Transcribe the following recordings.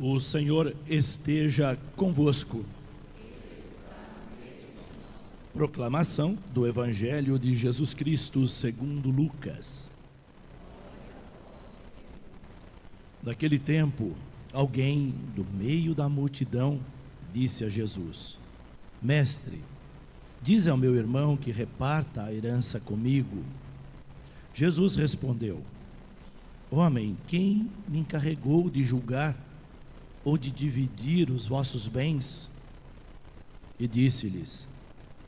O Senhor esteja convosco. Proclamação do Evangelho de Jesus Cristo segundo Lucas. Naquele tempo, alguém do meio da multidão disse a Jesus: Mestre, dize ao meu irmão que reparta a herança comigo. Jesus respondeu: Homem, quem me encarregou de julgar ou de dividir os vossos bens? E disse-lhes: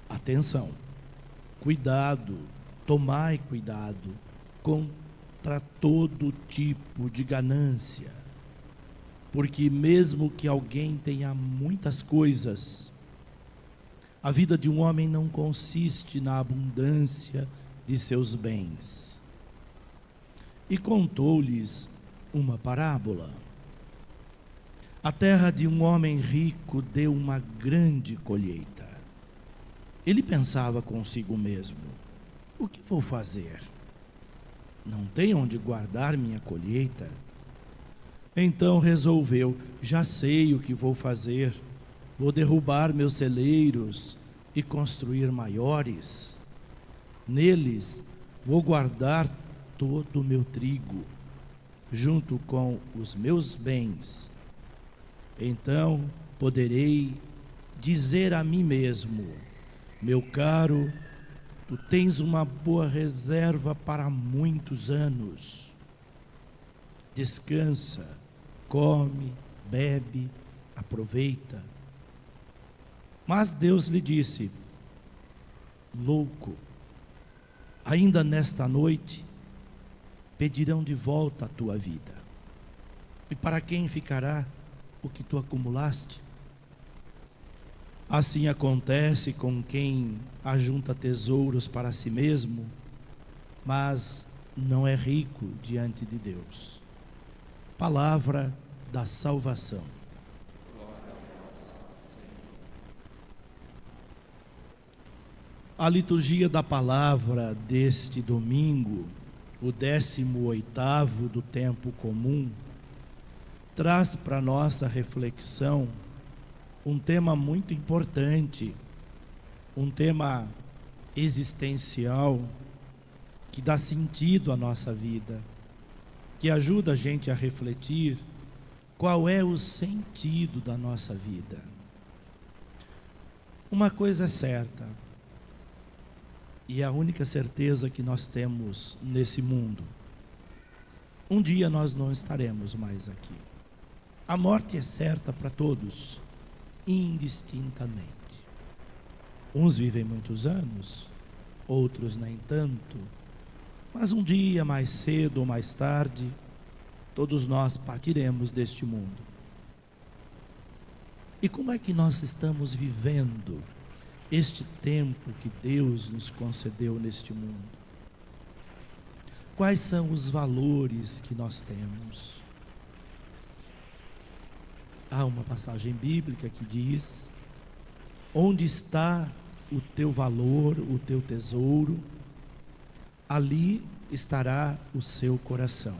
Atenção, cuidado, tomai cuidado contra todo tipo de ganância, porque mesmo que alguém tenha muitas coisas, a vida de um homem não consiste na abundância de seus bens. E contou-lhes uma parábola. A terra de um homem rico deu uma grande colheita. Ele pensava consigo mesmo: o que vou fazer? Não tenho onde guardar minha colheita. Então resolveu: já sei o que vou fazer. Vou derrubar meus celeiros e construir maiores. Neles vou guardar todo o meu trigo, junto com os meus bens. Então poderei dizer a mim mesmo: meu caro, tu tens uma boa reserva para muitos anos. Descansa, come, bebe, aproveita. Mas Deus lhe disse: louco, ainda nesta noite pedirão de volta a tua vida. E para quem ficará o que tu acumulaste? Assim acontece com quem ajunta tesouros para si mesmo, mas não é rico diante de Deus. Palavra da salvação. A liturgia da palavra deste domingo, o 18º do tempo comum, traz para nossa reflexão um tema muito importante, um tema existencial, que dá sentido à nossa vida, que ajuda a gente a refletir qual é o sentido da nossa vida. Uma coisa é certa, e a única certeza que nós temos nesse mundo: um dia nós não estaremos mais aqui. A morte é certa para todos, indistintamente. Uns vivem muitos anos, outros nem tanto, mas um dia, mais cedo ou mais tarde, todos nós partiremos deste mundo. E como é que nós estamos vivendo este tempo que Deus nos concedeu neste mundo? Quais são os valores que nós temos? Há uma passagem bíblica que diz: onde está o teu valor, o teu tesouro, ali estará o seu coração.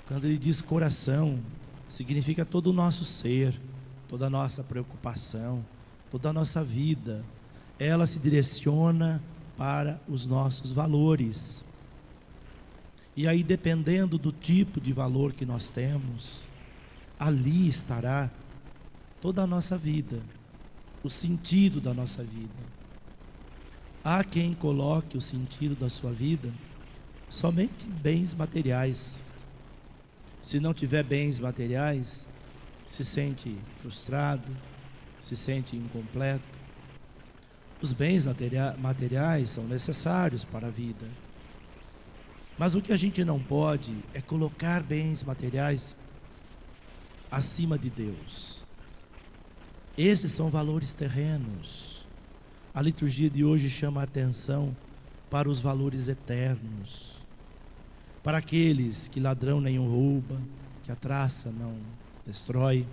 Quando ele diz coração, significa todo o nosso ser, toda a nossa preocupação, toda a nossa vida. Ela se direciona para os nossos valores. E aí, dependendo do tipo de valor que nós temos, ali estará toda a nossa vida, o sentido da nossa vida. Há quem coloque o sentido da sua vida somente em bens materiais. Se não tiver bens materiais, se sente frustrado, se sente incompleto. Os bens materiais são necessários para a vida, mas o que a gente não pode é colocar bens materiais acima de Deus. Esses são valores terrenos. A liturgia de hoje chama a atenção para os valores eternos, para aqueles que ladrão nenhum rouba, que a traça não destrói,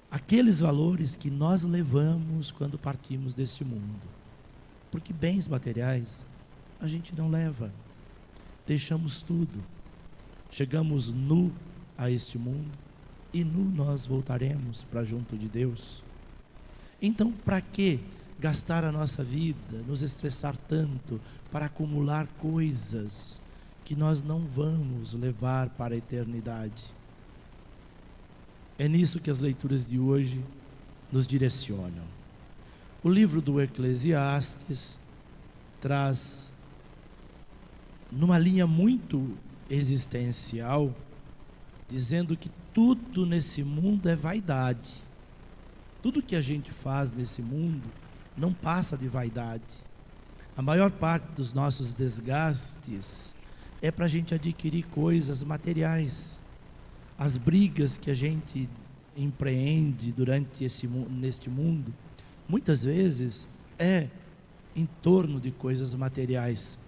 aqueles valores que nós levamos quando partimos deste mundo. Porque bens materiais a gente não leva, deixamos tudo, chegamos nu a este mundo e nós voltaremos para junto de Deus. Então, para que gastar a nossa vida, nos estressar tanto para acumular coisas que nós não vamos levar para a eternidade? É nisso que as leituras de hoje nos direcionam. O livro do Eclesiastes traz, numa linha muito existencial, dizendo que tudo nesse mundo é vaidade. Tudo que a gente faz nesse mundo não passa de vaidade. A maior parte dos nossos desgastes é para a gente adquirir coisas materiais. As brigas que a gente empreende neste mundo, muitas vezes é em torno de coisas materiais.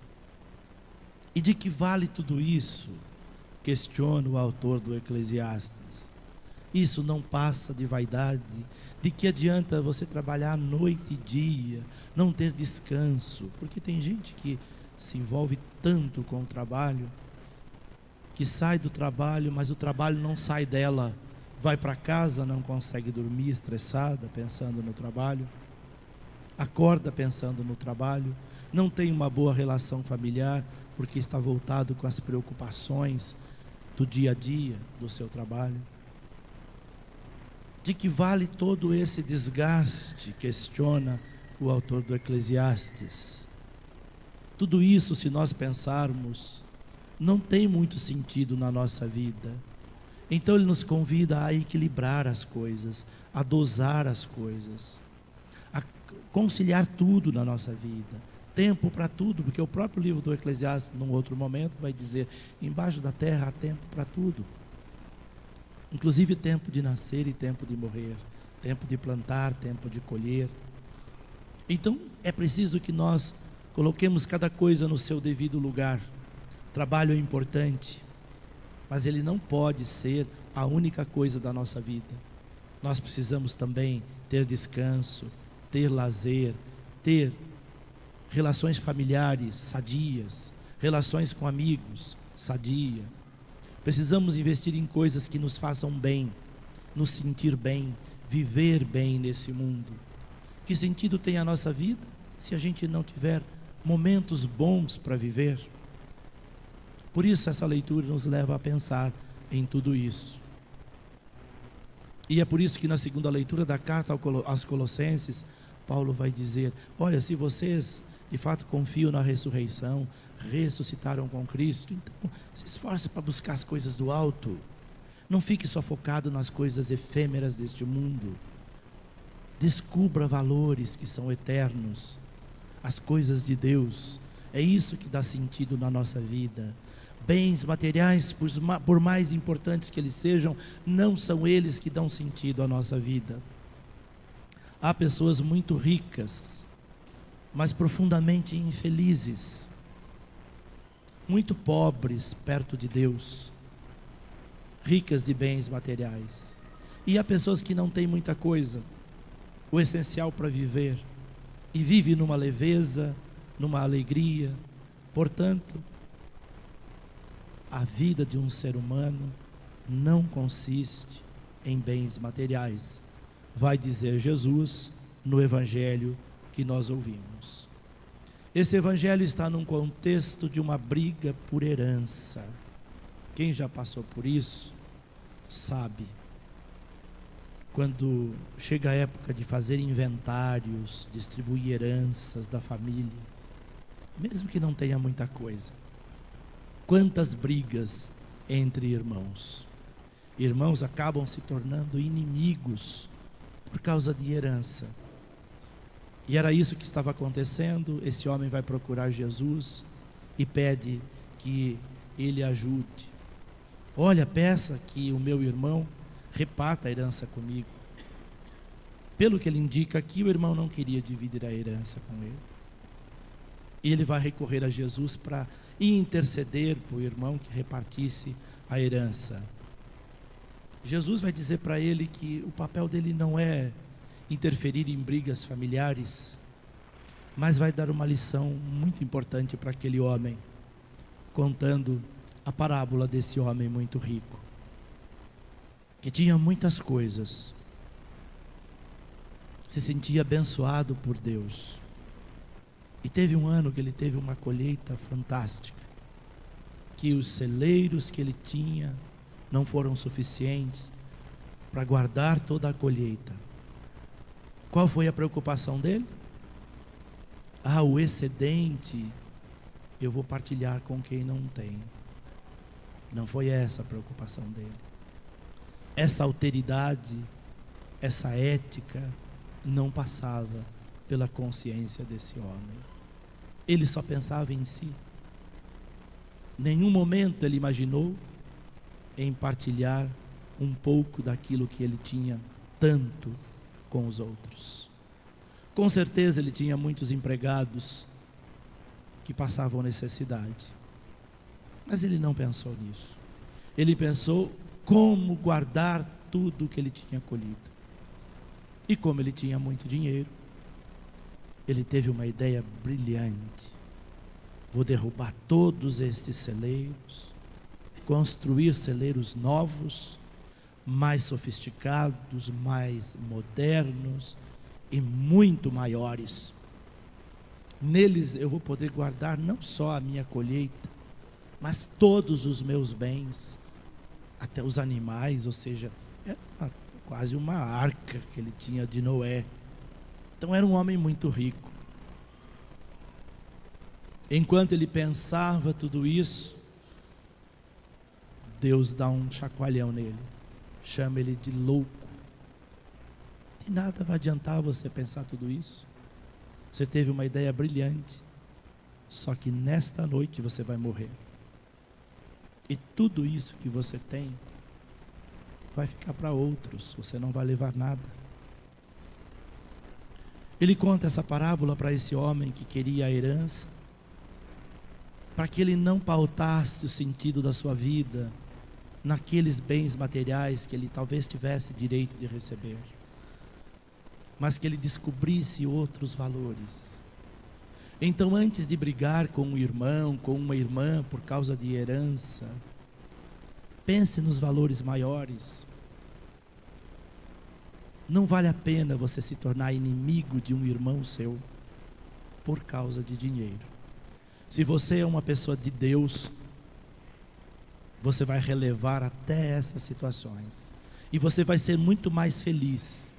E de que vale tudo isso? Questiona o autor do Eclesiastes. Isso não passa de vaidade. De que adianta você trabalhar noite e dia, não ter descanso? Porque tem gente que se envolve tanto com o trabalho, que sai do trabalho, mas o trabalho não sai dela. Vai para casa, não consegue dormir, estressada, pensando no trabalho. Acorda pensando no trabalho. Não tem uma boa relação familiar, porque está voltado com as preocupações do dia a dia, do seu trabalho. De que vale todo esse desgaste? Questiona o autor do Eclesiastes. Tudo isso, se nós pensarmos, não tem muito sentido na nossa vida. Então ele nos convida a equilibrar as coisas, a dosar as coisas, a conciliar tudo na nossa vida. Tempo para tudo, porque o próprio livro do Eclesiastes, num outro momento, vai dizer: embaixo da terra há tempo para tudo. Inclusive tempo de nascer e tempo de morrer, tempo de plantar, tempo de colher. Então é preciso que nós coloquemos cada coisa no seu devido lugar. O trabalho é importante, mas ele não pode ser a única coisa da nossa vida. Nós precisamos também ter descanso, ter lazer, ter relações familiares sadias, relações com amigos sadia. Precisamos investir em coisas que nos façam bem, nos sentir bem, viver bem nesse mundo. Que sentido tem a nossa vida se a gente não tiver momentos bons para viver? Por isso essa leitura nos leva a pensar em tudo isso. E é por isso que na segunda leitura da carta aos Colossenses, Paulo vai dizer: olha, se vocês de fato confiam na ressurreição, ressuscitaram com Cristo, então se esforce para buscar as coisas do alto. Não fique só focado nas coisas efêmeras deste mundo. Descubra valores que são eternos, as coisas de Deus. É isso que dá sentido na nossa vida. Bens materiais, por mais importantes que eles sejam, não são eles que dão sentido à nossa vida. Há pessoas muito ricas, mas profundamente infelizes, muito pobres perto de Deus, ricas de bens materiais. E há pessoas que não têm muita coisa, o essencial para viver, e vive numa leveza, numa alegria. Portanto, a vida de um ser humano não consiste em bens materiais, vai dizer Jesus no Evangelho que nós ouvimos. Esse Evangelho está num contexto de uma briga por herança. Quem já passou por isso sabe. Quando chega a época de fazer inventários, distribuir heranças da família, mesmo que não tenha muita coisa, quantas brigas entre irmãos. Irmãos acabam se tornando inimigos por causa de herança. E era isso que estava acontecendo. Esse homem vai procurar Jesus e pede que ele ajude. Olha, peça que o meu irmão reparta a herança comigo. Pelo que ele indica aqui, o irmão não queria dividir a herança com ele. E ele vai recorrer a Jesus para interceder para o irmão que repartisse a herança. Jesus vai dizer para ele que o papel dele não é interferir em brigas familiares, mas vai dar uma lição muito importante para aquele homem, contando a parábola desse homem muito rico. que tinha muitas coisas, se sentia abençoado por Deus. E teve um ano que ele teve uma colheita fantástica, que os celeiros que ele tinha não foram suficientes para guardar toda a colheita. Qual foi a preocupação dele? O excedente eu vou partilhar com quem não tem. Não foi essa a preocupação dele. Essa alteridade, essa ética não passava pela consciência desse homem. Ele só pensava em si. Nenhum momento ele imaginou em partilhar um pouco daquilo que ele tinha tanto com os outros. Com certeza ele tinha muitos empregados que passavam necessidade, mas ele não pensou nisso. Ele pensou como guardar tudo que ele tinha colhido. E como ele tinha muito dinheiro, ele teve uma ideia brilhante: vou derrubar todos esses celeiros, construir celeiros novos, mais sofisticados, mais modernos e muito maiores. Neles eu vou poder guardar não só a minha colheita, mas todos os meus bens, até os animais, ou seja, era quase uma arca que ele tinha de Noé. Então era um homem muito rico. Enquanto ele pensava tudo isso, Deus dá um chacoalhão nele, chama ele de louco. De nada vai adiantar você pensar tudo isso. Você teve uma ideia brilhante, só que nesta noite você vai morrer. E tudo isso que você tem vai ficar para outros, você não vai levar nada. Ele conta essa parábola para esse homem que queria a herança, para que ele não pautasse o sentido da sua vida naqueles bens materiais que ele talvez tivesse direito de receber, mas que ele descobrisse outros valores. Então, antes de brigar com um irmão, com uma irmã por causa de herança, pense nos valores maiores. Não vale a pena você se tornar inimigo de um irmão seu por causa de dinheiro. Se você é uma pessoa de Deus, você vai relevar até essas situações. E você vai ser muito mais feliz,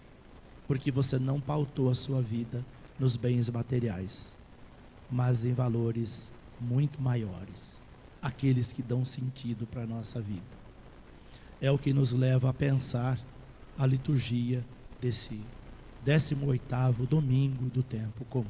porque você não pautou a sua vida nos bens materiais, mas em valores muito maiores, aqueles que dão sentido para a nossa vida. É o que nos leva a pensar a liturgia desse 18º domingo do tempo comum.